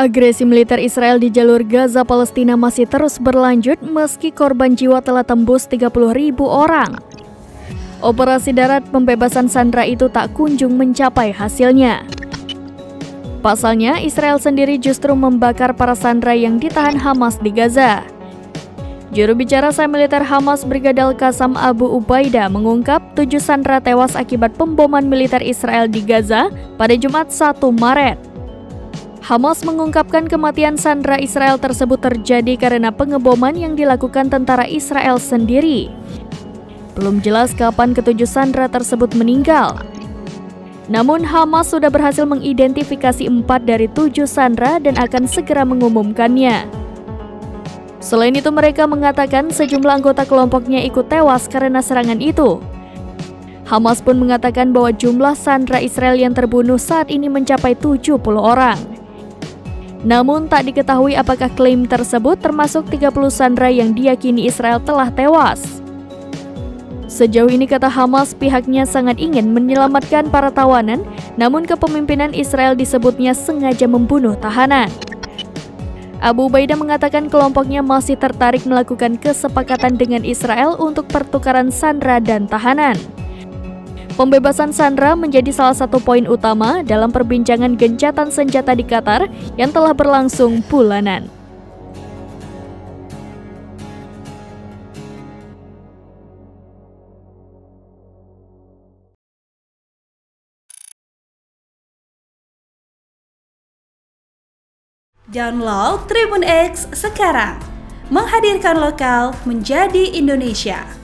Agresi militer Israel di jalur Gaza Palestina masih terus berlanjut meski korban jiwa telah tembus 30.000 orang. Operasi darat pembebasan sandera itu tak kunjung mencapai hasilnya. Pasalnya, Israel sendiri justru membakar para sandera yang ditahan Hamas di Gaza. Juru bicara Sayap Militer Hamas Brigadir Qassam Abu Ubaidah mengungkap 7 sandera tewas akibat pemboman militer Israel di Gaza pada Jumat 1 Maret. Hamas mengungkapkan kematian sandera Israel tersebut terjadi karena pengeboman yang dilakukan tentara Israel sendiri. Belum jelas kapan ketujuh sandera tersebut meninggal. Namun Hamas sudah berhasil mengidentifikasi 4 dari 7 sandera dan akan segera mengumumkannya. Selain itu mereka mengatakan sejumlah anggota kelompoknya ikut tewas karena serangan itu. Hamas pun mengatakan bahwa jumlah sandera Israel yang terbunuh saat ini mencapai 70 orang. Namun tak diketahui apakah klaim tersebut termasuk 30 sandera yang diyakini Israel telah tewas. Sejauh ini kata Hamas pihaknya sangat ingin menyelamatkan para tawanan, namun kepemimpinan Israel disebutnya sengaja membunuh tahanan. Abu Ubaidah mengatakan kelompoknya masih tertarik melakukan kesepakatan dengan Israel untuk pertukaran sandera dan tahanan. Pembebasan sandera menjadi salah satu poin utama dalam perbincangan gencatan senjata di Qatar yang telah berlangsung bulanan. Download Tribun X sekarang, menghadirkan lokal menjadi Indonesia.